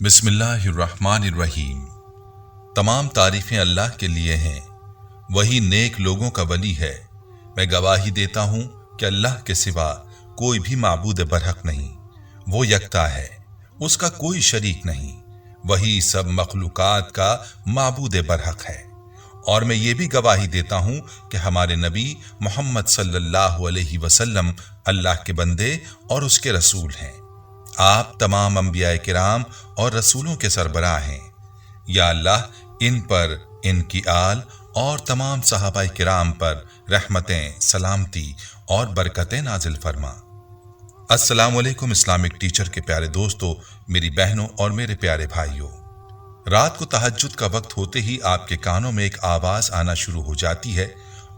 बिस्मिल्लाहिर्रहमानिर्रहीम। तमाम तारीफें अल्लाह के लिए हैं, वही नेक लोगों का वली है। मैं गवाही देता हूँ कि अल्लाह के सिवा कोई भी माबूद बरहक नहीं, वो यकता है, उसका कोई शरीक नहीं, वही सब मखलूकात का माबूद बरहक है। और मैं ये भी गवाही देता हूँ कि हमारे नबी मोहम्मद सल्लल्लाहु अलैहि वसल्लम अल्लाह के बंदे और उसके रसूल हैं। आप तमाम अंबिया किराम और रसूलों के सरबराह हैं। या अल्लाह इन पर, इनकी आल और तमाम सहाबाए किराम पर रहमतें, सलामती और बरकतें नाजिल फरमा। अस्सलामु अलैकुम इस्लामिक टीचर के प्यारे दोस्तों, मेरी बहनों और मेरे प्यारे भाइयों, रात को तहज्जुद का वक्त होते ही आपके कानों में एक आवाज आना शुरू हो जाती है,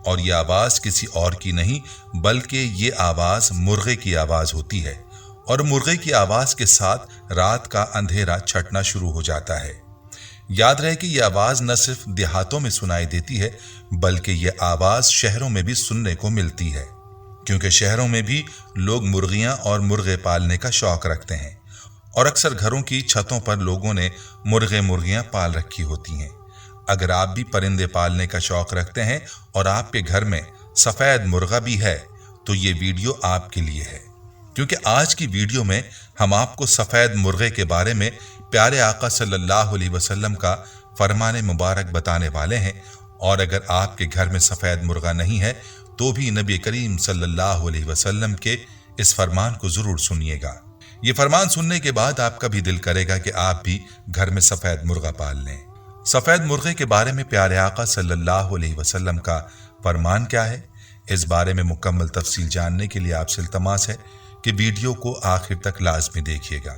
और ये आवाज किसी और की नहीं बल्कि ये आवाज मुर्गे की आवाज होती है। और मुर्गे की आवाज के साथ रात का अंधेरा छटना शुरू हो जाता है। याद रहे कि यह आवाज न सिर्फ देहातों में सुनाई देती है बल्कि यह आवाज शहरों में भी सुनने को मिलती है, क्योंकि शहरों में भी लोग मुर्गियां और मुर्गे पालने का शौक रखते हैं, और अक्सर घरों की छतों पर लोगों ने मुर्गे मुर्गियां पाल रखी होती हैं। अगर आप भी परिंदे पालने का शौक रखते हैं और आपके घर में सफेद मुर्गा भी है तो ये वीडियो आपके लिए है, क्योंकि आज की वीडियो में हम आपको सफेद मुर्गे के बारे में प्यारे आका सल्लल्लाहु अलैहि वसल्लम का फरमान मुबारक बताने वाले हैं। और अगर आपके घर में सफेद मुर्गा नहीं है तो भी नबी करीम सल्लल्लाहु अलैहि वसल्लम के इस फरमान को जरूर सुनिएगा। ये फरमान सुनने के बाद आपका भी दिल करेगा कि आप भी घर में सफेद मुर्गा पाल लें। सफेद मुर्गे के बारे में प्यारे आका सल्लल्लाहु अलैहि वसल्लम का फरमान क्या है, इस बारे में मुकम्मल तफसील जानने के लिए आपसे इल्तमास है कि वीडियो को आखिर तक लाजमी देखिएगा।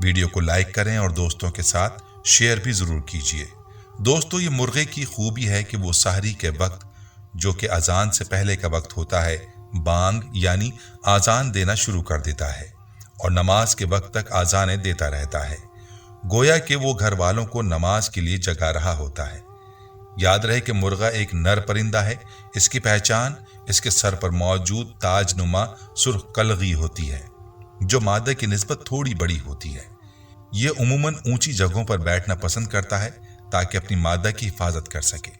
वीडियो को लाइक करें और दोस्तों के साथ शेयर भी जरूर कीजिए। दोस्तों, ये मुर्गे की खूबी है कि वो सहरी के वक्त, जो कि अजान से पहले का वक्त होता है, बांग यानी आजान देना शुरू कर देता है और नमाज के वक्त तक आजानें देता रहता है, गोया कि वो घर वालों को नमाज के लिए जगा रहा होता है। याद रहे कि मुर्गा एक नर परिंदा है। इसकी पहचान इसके सर पर मौजूद ताजनुमा सुर्ख कलगी होती है, जो मादा की निस्बत थोड़ी बड़ी होती है। ये उमूमन ऊंची जगहों पर बैठना पसंद करता है ताकि अपनी मादा की हिफाजत कर सके।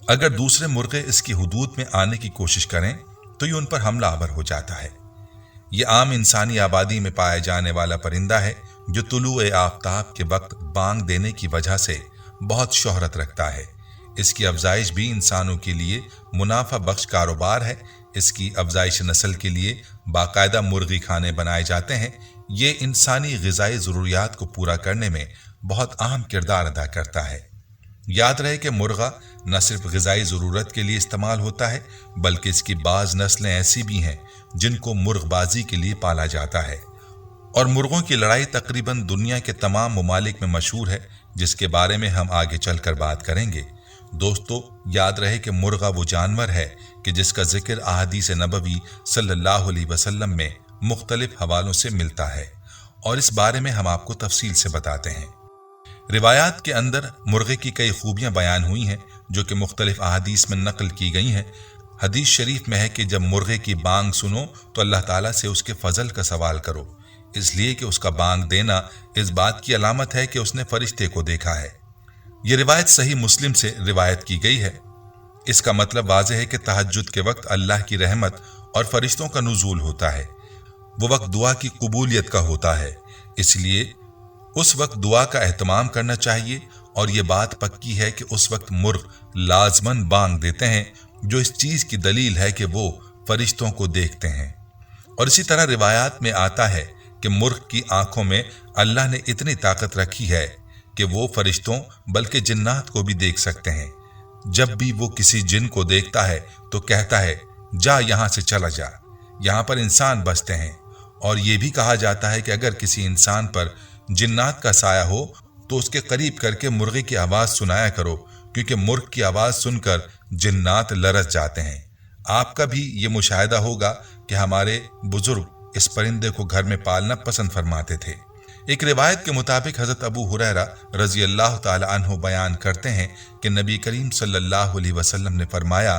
अगर दूसरे मुर्गे इसकी हुदूद में आने की कोशिश करें तो ये उन पर हमलावर हो जाता है। ये आम इंसानी आबादी में पाया जाने वाला परिंदा है जो तुलुए आफताब के वक्त बांग देने की वजह से बहुत शोहरत रखता है। इसकी अफजाइश भी इंसानों के लिए मुनाफा बख्श कारोबार है। इसकी अफजाइश नस्ल के लिए बाकायदा मुर्गी खाने बनाए जाते हैं। ये इंसानी ग़िज़ाई ज़रूरियात को पूरा करने में बहुत अहम किरदार अदा करता है। याद रहे कि मुर्गा न सिर्फ ग़िज़ाई ज़रूरत के लिए इस्तेमाल होता है बल्कि इसकी बाज़ नस्लें ऐसी भी हैं जिनको मुर्गबाजी के लिए पाला जाता है। और मुर्गों की लड़ाई तकरीबन दुनिया के तमाम ममालिक में मशहूर है, जिसके बारे में हम आगे चलकर बात करेंगे। दोस्तों, याद रहे कि मुर्गा वो जानवर है कि जिसका जिक्र अहादीस नबवी सल्लल्लाहु अलैहि वसल्लम में मुख्तलिफ हवालों से मिलता है, और इस बारे में हम आपको तफसील से बताते हैं। रिवायात के अंदर मुर्गे की कई खूबियां बयान हुई हैं जो कि मुख्तलिफ अहादीस में नकल की गई हैं। हदीस शरीफ में है कि जब मुर्गे की बांग सुनो तो अल्लाह ताला से उसके फजल का सवाल करो, इसलिए कि उसका बांग देना इस बात की अलामत है कि उसने फरिश्ते को देखा है। यह रिवायत सही मुस्लिम से रिवायत की गई है। इसका मतलब वाज़ेह है कि तहज्जुद के वक्त अल्लाह की रहमत और फरिश्तों का नुज़ूल होता है। वो वक्त दुआ की कबूलियत का होता है, इसलिए उस वक्त दुआ का एहतमाम करना चाहिए। और ये बात पक्की है कि उस वक्त मुर्ग लाजमन बांग देते हैं, जो इस चीज़ की दलील है कि वो फरिश्तों को देखते हैं। और इसी तरह रिवायात में आता है कि मुर्ग की आंखों में अल्लाह ने इतनी ताकत रखी है कि वो फरिश्तों बल्कि जिन्नात को भी देख सकते हैं। जब भी वो किसी जिन को देखता है तो कहता है, जा यहाँ से चला जा, यहाँ पर इंसान बसते हैं। और ये भी कहा जाता है कि अगर किसी इंसान पर जिन्नात का साया हो तो उसके करीब करके मुर्गे की आवाज़ सुनाया करो, क्योंकि मुर्ग की आवाज़ सुनकर जिन्नात लरस जाते हैं। आपका भी ये मुशाहिदा होगा कि हमारे बुजुर्ग इस परिंदे को घर में पालना पसंद फरमाते थे। एक रिवायत के मुताबिक हज़रत अबू हुरैरा रज़ी अल्लाह ताला अन्हु बयान करते हैं कि नबी करीम सल्लल्लाहु अलैहि वसल्लम ने फरमाया,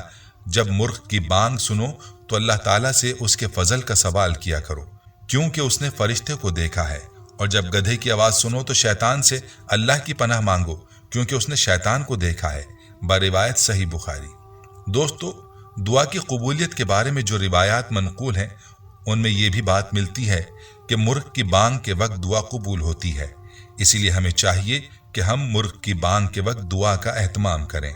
जब मुर्ग की बांग सुनो तो अल्लाह ताला से उसके फजल का सवाल किया करो, क्योंकि उसने फरिश्ते को देखा है और जब गधे की आवाज़ सुनो तो शैतान से अल्लाह की पनाह मांगो, क्योंकि उसने शैतान को देखा है। बरिवायत सही बुखारी। दोस्तों, दुआ की कबूलियत के बारे में जो रिवायात मनकूल हैं उनमें यह भी बात मिलती है कि मुर्ग की बांग के वक्त दुआ कबूल होती है। इसीलिए हमें चाहिए कि हम मुर्ग की बांग के वक्त दुआ का एहतमाम करें।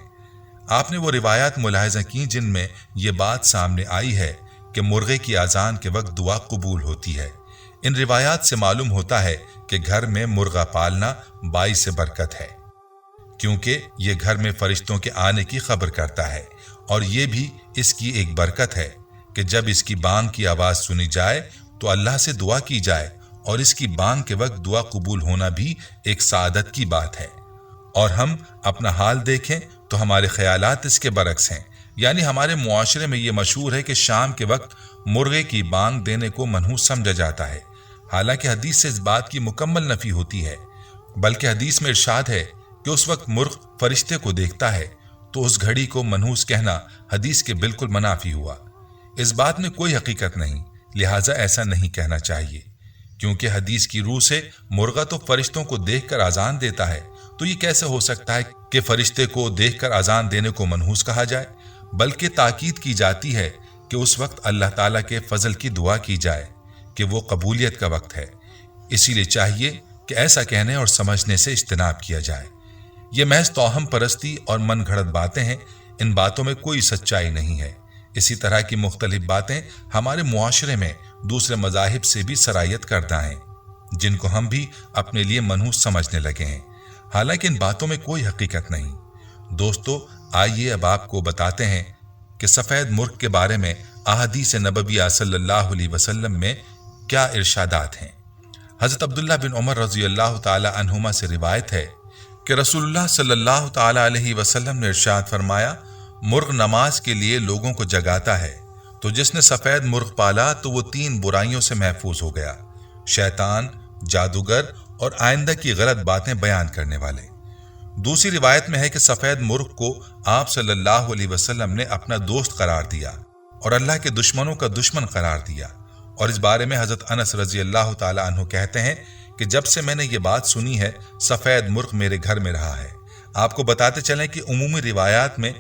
आपने वो रिवायात मुलाहिजा की जिनमें यह बात सामने आई है कि मुर्गे की आज़ान के वक्त दुआ कबूल होती है। इन रिवायात से मालूम होता है कि घर में मुर्गा पालना बाइस बरकत है, क्योंकि ये घर में फरिश्तों के आने की खबर करता है, और ये भी इसकी एक बरकत है कि जब इसकी बांग की आवाज़ सुनी जाए तो अल्लाह से दुआ की जाए, और इसकी बांग के वक्त दुआ कबूल होना भी एक सादत की बात है। और हम अपना हाल देखें तो हमारे ख्यालात इसके बरक्स हैं। यानी हमारे मुआशरे में ये मशहूर है कि शाम के वक्त मुर्गे की बांग देने को मनहूस समझा जाता है। हालांकि हदीस से इस बात की मुकम्मल नफी होती है, बल्कि हदीस में इरशाद है कि उस वक्त मुर्ग फरिश्ते को देखता है, तो उस घड़ी को मनहूस कहना हदीस के बिल्कुल मुनाफी हुआ। इस बात में कोई हकीकत नहीं, लिहाजा ऐसा नहीं कहना चाहिए, क्योंकि हदीस की रूह से मुर्गा तो फरिश्तों को देखकर आजान देता है, तो ये कैसे हो सकता है कि फरिश्ते को देखकर आजान देने को मनहूस कहा जाए। बल्कि ताकीद की जाती है कि उस वक्त अल्लाह ताला के फजल की दुआ की जाए कि वो कबूलियत का वक्त है। इसीलिए चाहिए कि ऐसा कहने और समझने से इज्तनाब किया जाए। ये महज तौहम परस्ती और मन घड़त बातें हैं, इन बातों में कोई सच्चाई नहीं है। इसी तरह की मुख्तलिफ बातें हमारे मुआशरे में दूसरे मज़ाहिब से भी सरायत करता हैं, जिनको हम भी अपने लिए मनहूस समझने लगे हैं। हालांकि इन बातों में कोई हकीकत नहीं। दोस्तों, आइए अब आपको बताते हैं कि सफ़ेद मुर्ग के बारे में अहादीस नबविया सल्लल्लाहु अलैहि वसल्लम में क्या इरशादात हैं। हज़रत अब्दुल्लाह बिन उमर रज़ियल्लाहु ताला अन्हुमा से रिवायत है कि रसूलुल्लाह सल्लल्लाहु ताला अलैहि वसल्लम ने इरशाद फरमाया, मुर्ग नमाज के लिए लोगों को जगाता है, तो जिसने सफ़ेद मुर्ग पाला तो वो 3 बुराइयों से महफूज हो गया: शैतान, जादूगर और आइंदा की गलत बातें बयान करने वाले। दूसरी रिवायत में है कि सफ़ेद मुर्ग को आप सल्लल्लाहु अलैहि वसल्लम ने अपना दोस्त करार दिया और अल्लाह के दुश्मनों का दुश्मन करार दिया। और इस बारे में हज़रत अनस रज़ियल्लाहु ताला अन्हु कहते हैं कि जब से मैंने ये बात सुनी है, सफ़ेद मुर्ग मेरे घर में रहा है। आपको बताते चलें कि उमूमी रिवायात में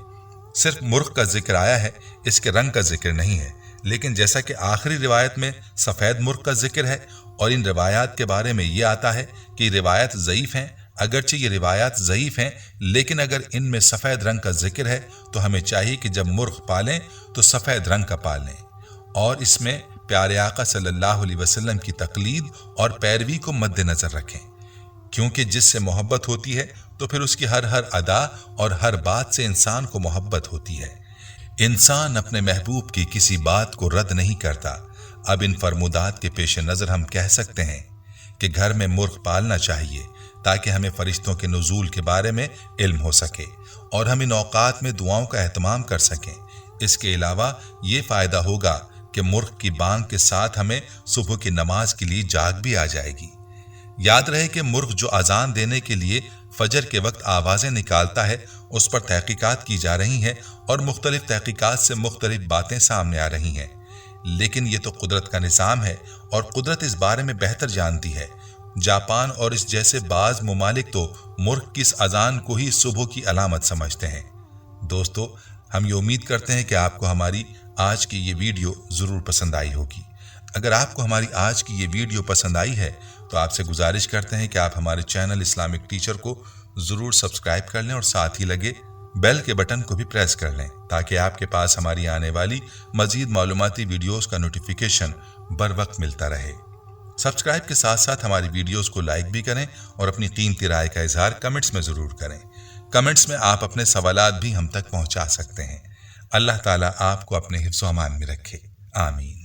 सिर्फ मुर्ग का जिक्र आया है, इसके रंग का जिक्र नहीं है। लेकिन जैसा कि आखिरी रिवायत में सफ़ेद मुर्ग का जिक्र है, और इन रिवायात के बारे में ये आता है कि रिवायत ज़ईफ़ हैं। अगरचे ये रिवायात ज़ईफ़ हैं, लेकिन अगर इनमें सफ़ेद रंग का जिक्र है तो हमें चाहिए कि जब मुर्ग पालें तो सफ़ेद रंग का पालें, और इसमें प्यारे आका सल्लल्लाहु अलैहि वसल्लम की तकलीद और पैरवी को मद्देनज़र रखें, क्योंकि जिससे मोहब्बत होती है तो फिर उसकी हर अदा और हर बात से इंसान को मोहब्बत होती है। इंसान अपने महबूब की किसी बात को रद्द नहीं करता। अब इन फरमुदात के पेश नज़र हम कह सकते हैं कि घर में मुर्ग पालना चाहिए, ताकि हमें फरिश्तों के नुज़ूल के बारे में इल्म हो सके और हम इन औकात में दुआओं का एहतमाम कर सकें। इसके अलावा ये फ़ायदा होगा कि मुर्ग की बांग के साथ हमें सुबह की नमाज के लिए जाग भी आ जाएगी। याद रहे कि मुर्ग जो अजान देने के लिए फजर के वक्त आवाज़ें निकालता है, उस पर तहकीकात की जा रही हैं और मुख्तलिफ तहकीकात से मुख्तलिफ बातें सामने आ रही हैं। लेकिन ये तो कुदरत का निज़ाम है और कुदरत इस बारे में बेहतर जानती है। जापान और इस जैसे बाज़ मुमालिक तो मुर्ग की इस अजान को ही सुबह की अलामत समझते हैं। दोस्तों, हम ये उम्मीद करते हैं कि आपको हमारी आज की ये वीडियो ज़रूर पसंद आई होगी। अगर आपको हमारी आज की ये वीडियो पसंद आई है तो आपसे गुजारिश करते हैं कि आप हमारे चैनल इस्लामिक टीचर को ज़रूर सब्सक्राइब कर लें और साथ ही लगे बेल के बटन को भी प्रेस कर लें, ताकि आपके पास हमारी आने वाली मज़ीद मालूमाती वीडियोज़ का नोटिफिकेशन बर वक्त मिलता रहे। सब्सक्राइब के साथ साथ हमारी वीडियोज़ को लाइक भी करें और अपनी कीमती राय का इजहार कमेंट्स में ज़रूर करें। कमेंट्स में आप अपने सवालात भी हम तक पहुँचा सकते हैं। अल्लाह ताला आपको अपने हिफ्ज़ व अमान में रखे। आमीन।